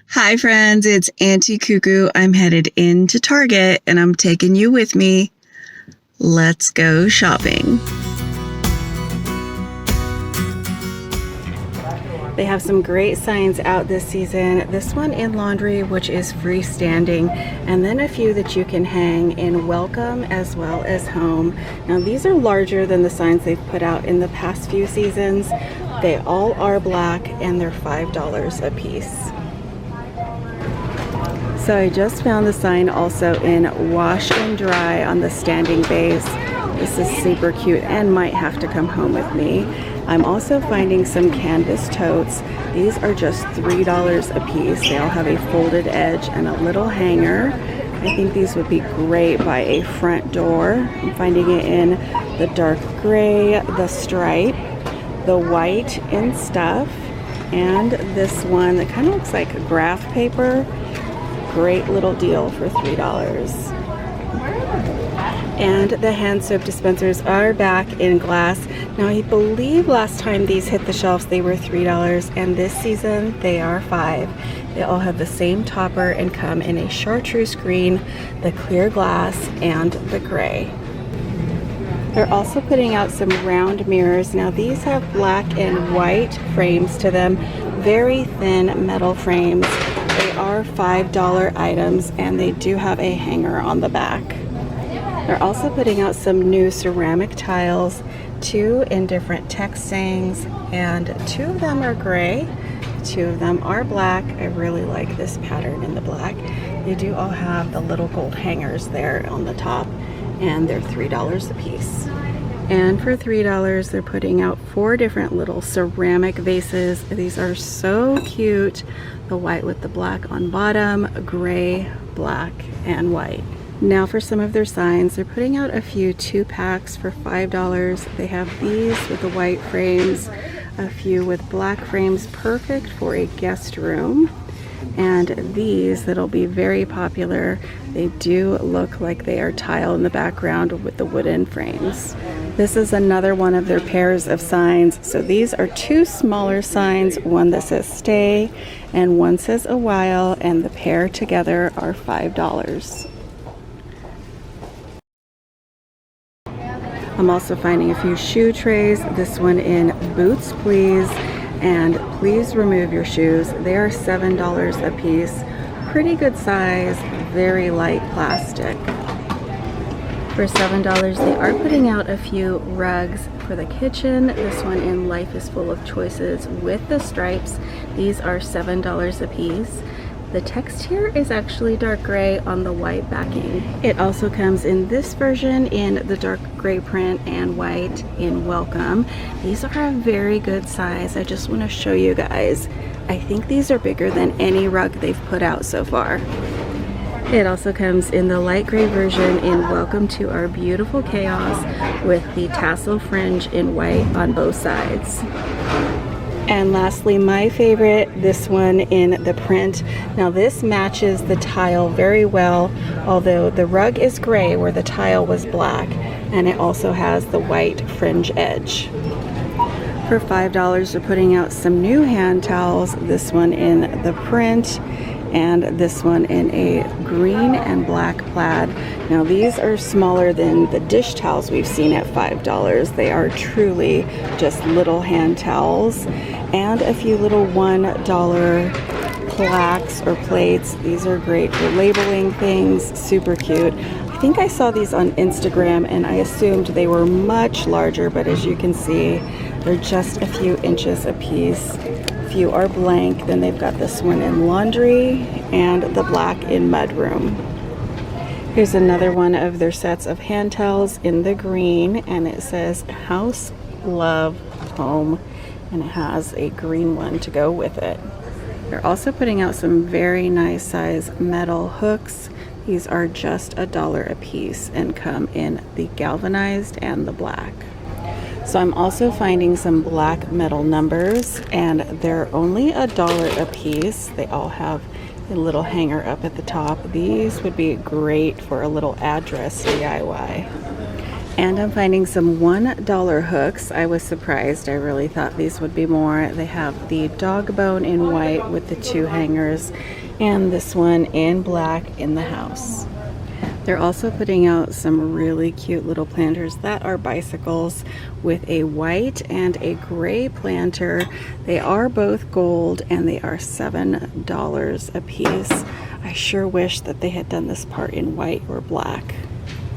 Hi friends, it's Auntie Cuckoo. I'm headed into Target and I'm taking you with me. Let's go shopping. They have some great signs out this season. This one in laundry, which is freestanding, and then a few that you can hang in welcome as well as home. Now these are larger than the signs they've put out in the past few seasons. They all are black and they're $5 a piece. So I just found the sign also in wash and dry on the standing base. This is super cute and might have to come home with me. I'm also finding some canvas totes. These are just $3 a piece. They all have a folded edge and a little hanger. I think these would be great by a front door. I'm finding it in the dark gray, the stripe, the white in stuff, and this one that kind of looks like graph paper. Great little deal for $3. And the hand soap dispensers are back in glass. Now I believe last time these hit the shelves they were $3, and this season they are $5. They all have the same topper and come in a chartreuse green, the clear glass, and the gray. They're also putting out some round mirrors. Now these have black and white frames to them, very thin metal frames. They are $5 items and they do have a hanger on the back. They're also putting out some new ceramic tiles, 2 in different textings, and 2 of them are gray, 2 of them are black. I really like this pattern in the black. They do all have the little gold hangers there on the top, and they're $3 a piece. And for $3, they're putting out 4 different little ceramic vases. These are so cute. The white with the black on bottom, gray, black, and white. Now for some of their signs, they're putting out a few 2-packs for $5. They have these with the white frames, a few with black frames, perfect for a guest room. And these that'll be very popular. They do look like they are tile in the background with the wooden frames. This is another one of their pairs of signs. So these are 2 smaller signs, one that says stay and one says a while, and the pair together are $5. I'm also finding a few shoe trays. This one in boots please, and please remove your shoes. They are $7 a piece. Pretty good size, very light plastic. For $7, they are putting out a few rugs for the kitchen. This one in Life is Full of Choices with the stripes. These are $7 a piece. The text here is actually dark gray on the white backing. It also comes in this version in the dark gray print and white in welcome. These are a very good size. I just want to show you guys. I think these are bigger than any rug they've put out so far. It also comes in the light gray version in Welcome to Our Beautiful Chaos with the tassel fringe in white on both sides. And lastly, my favorite, this one in the print. Now this matches the tile very well, although the rug is gray where the tile was black, and it also has the white fringe edge. For $5, they're putting out some new hand towels, this one in the print, and this one in a green and black plaid. Now these are smaller than the dish towels we've seen at $5. They are truly just little hand towels, and a few little $1 plaques or plates. These are great for labeling things, super cute. I think I saw these on Instagram and I assumed they were much larger, but as you can see, they're just a few inches a piece. Few are blank. Then they've got this one in laundry and the black in mudroom. Here's another one of their sets of hand towels in the green, and it says House, Love, Home, and it has a green one to go with it. They're also putting out some very nice size metal hooks. These are just $1 a piece and come in the galvanized and the black. So I'm also finding some black metal numbers, and they're only $1 a piece. They all have a little hanger up at the top. These would be great for a little address DIY. And I'm finding some $1 hooks. I was surprised. I really thought these would be more. They have the dog bone in white with the 2 hangers, and this one in black in the house. They're also putting out some really cute little planters that are bicycles with a white and a gray planter. They are both gold and they are $7 a piece. I sure wish that they had done this part in white or black.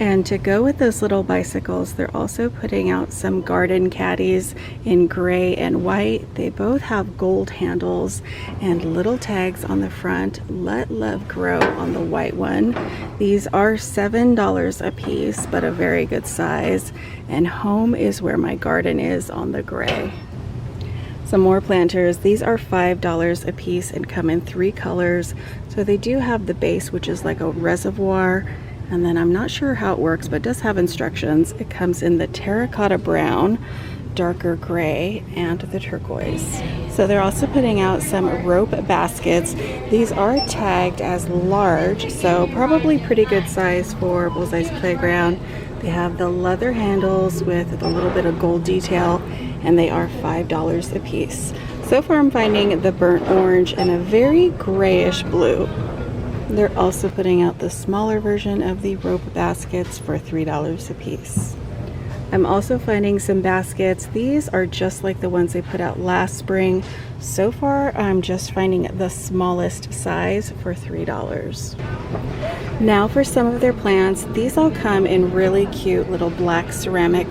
And to go with those little bicycles, they're also putting out some garden caddies in gray and white. They both have gold handles and little tags on the front. Let Love Grow on the white one. These are $7 a piece, but a very good size. And Home is Where My Garden Is on the gray. Some more planters. These are $5 a piece and come in 3 colors. So they do have the base, which is like a reservoir. And then I'm not sure how it works, but it does have instructions. It comes in the terracotta brown, darker gray, and the turquoise. So they're also putting out some rope baskets. These are tagged as large, so probably pretty good size for Bullseye's Playground. They have the leather handles with a little bit of gold detail, and they are $5 a piece. So far I'm finding the burnt orange and a very grayish blue. They're also putting out the smaller version of the rope baskets for $3 a piece. I'm also finding some baskets. These are just like the ones they put out last spring. So far, I'm just finding the smallest size for $3. Now for some of their plants. These all come in really cute little black ceramic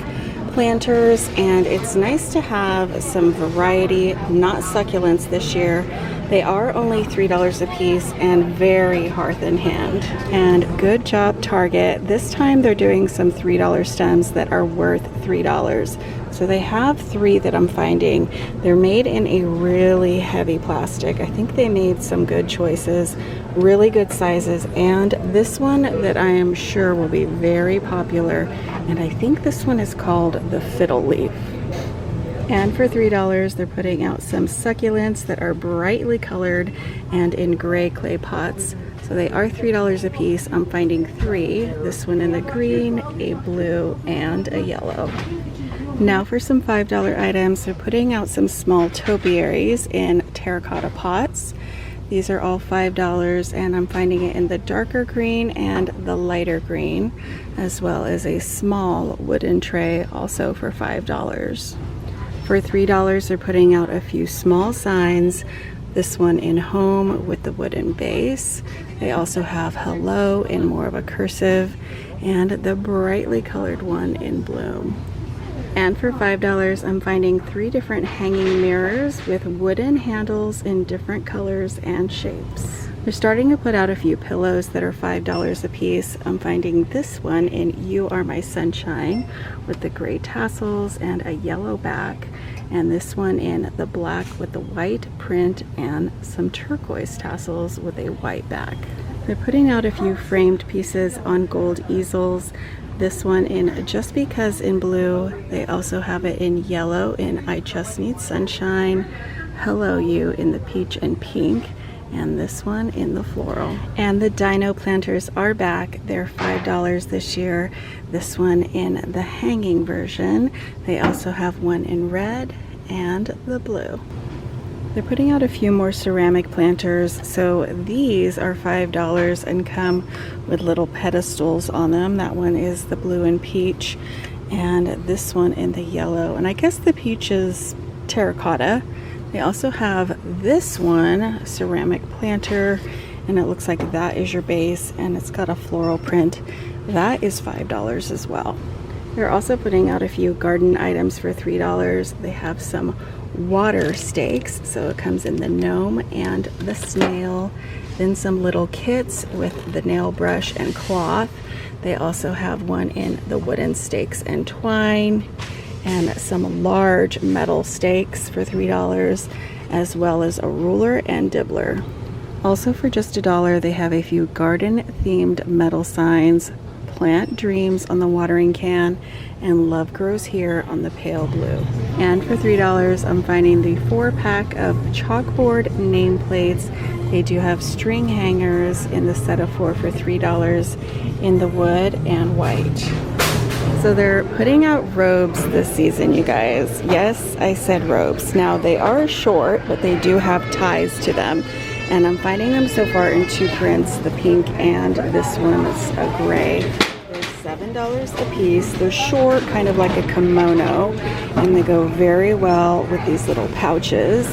planters, and it's nice to have some variety, not succulents this year. They are only $3 a piece and very hearth in hand. And good job, Target. This time they're doing some $3 stems that are worth $3. So they have 3 that I'm finding. They're made in a really heavy plastic. I think they made some good choices, really good sizes, and this one that I am sure will be very popular. And I think this one is called the Fiddle Leaf. And for $3, they're putting out some succulents that are brightly colored and in gray clay pots. So they are $3 a piece. I'm finding 3. This one in the green, a blue, and a yellow. Now for some $5 items. They're putting out some small topiaries in terracotta pots. These are all $5, and I'm finding it in the darker green and the lighter green, as well as a small wooden tray also for $5. For $3, they're putting out a few small signs. This one in Home with the wooden base. They also have Hello in more of a cursive, and the brightly colored one in bloom. And for $5, I'm finding 3 different hanging mirrors with wooden handles in different colors and shapes. They're starting to put out a few pillows that are $5 a piece. I'm finding this one in You Are My Sunshine with the gray tassels and a yellow back, and this one in the black with the white print and some turquoise tassels with a white back. They're putting out a few framed pieces on gold easels. This one in Just Because in blue. They also have it in yellow in I Just Need Sunshine, Hello You in the peach and pink, and this one in the floral. And the Dino Planters are back. They're $5 this year. This one in the hanging version. They also have one in red and the blue. They're putting out a few more ceramic planters. So these are $5 and come with little pedestals on them. That one is the blue and peach, and this one in the yellow. And I guess the peach is terracotta. They also have this one, ceramic planter, and it looks like that is your base, and it's got a floral print. That is $5 as well. They're also putting out a few garden items for $3. They have some water stakes, so it comes in the gnome and the snail, then some little kits with the nail brush and cloth. They also have one in the wooden stakes and twine, and some large metal stakes for $3, as well as a ruler and dibbler. Also for just $1, they have a few garden themed metal signs, Plant Dreams on the watering can, and Love Grows Here on the pale blue. And for $3, I'm finding the 4-pack of chalkboard nameplates. They do have string hangers in the set of 4 for $3 in the wood and white. So they're putting out robes this season, you guys. Yes, I said robes. Now they are short, but they do have ties to them. And I'm finding them so far in two prints, the pink and this one is a gray. They're $7 a piece. They're short, kind of like a kimono, and they go very well with these little pouches.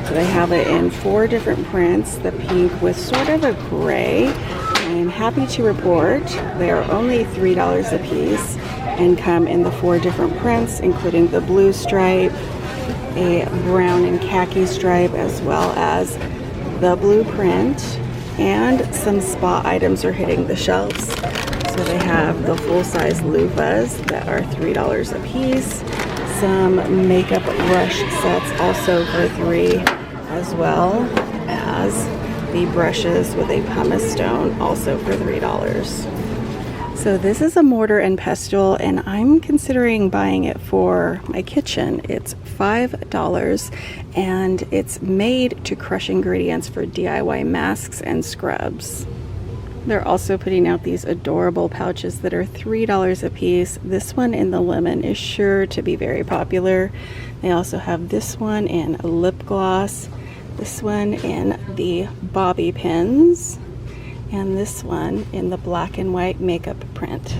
So they have it in 4 different prints, the pink with sort of a gray. I'm happy to report they are only $3 a piece and come in the 4 different prints, including the blue stripe, a brown and khaki stripe, as well as the blue print, and some spa items are hitting the shelves. So they have the full-size loofahs that are $3 a piece, some makeup brush sets also for $3, as well as the brushes with a pumice stone also for $3. So this is a mortar and pestle, and I'm considering buying it for my kitchen. It's $5 and it's made to crush ingredients for DIY masks and scrubs. They're also putting out these adorable pouches that are $3 a piece. This one in the lemon is sure to be very popular. They also have this one in lip gloss, this one in the bobby pins, and this one in the black and white makeup print.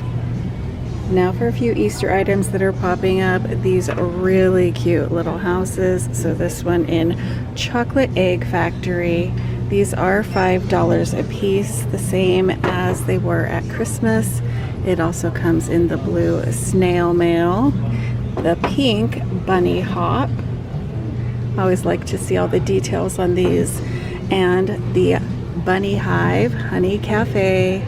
Now for a few Easter items that are popping up. These are really cute little houses. So this one in Chocolate Egg Factory. These are $5 a piece, the same as they were at Christmas. It also comes in the blue snail mail, the pink bunny hop. I always like to see all the details on these, and the Bunny Hive Honey Cafe,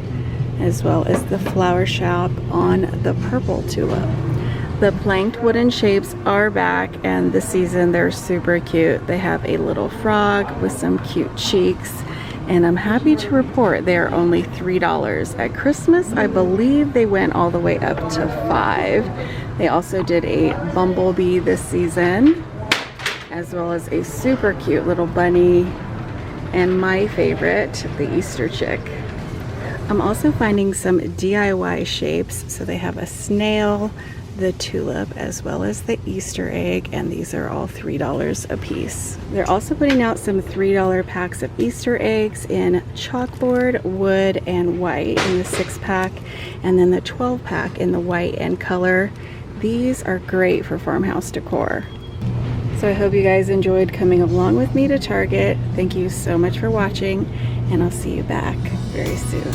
as well as the flower shop on the purple tulip. The planked wooden shapes are back, and this season they're super cute. They have a little frog with some cute cheeks, and I'm happy to report they are only $3. At Christmas, I believe they went all the way up to $5. They also did a bumblebee this season, as well as a super cute little bunny, and my favorite, the Easter chick. I'm also finding some DIY shapes. So they have a snail, the tulip, as well as the Easter egg, and these are all $3 a piece. They're also putting out some $3 packs of Easter eggs in chalkboard, wood, and white in the 6-pack, and then the 12-pack in the white and color. These are great for farmhouse decor. So I hope you guys enjoyed coming along with me to Target. Thank you so much for watching, and I'll see you back very soon.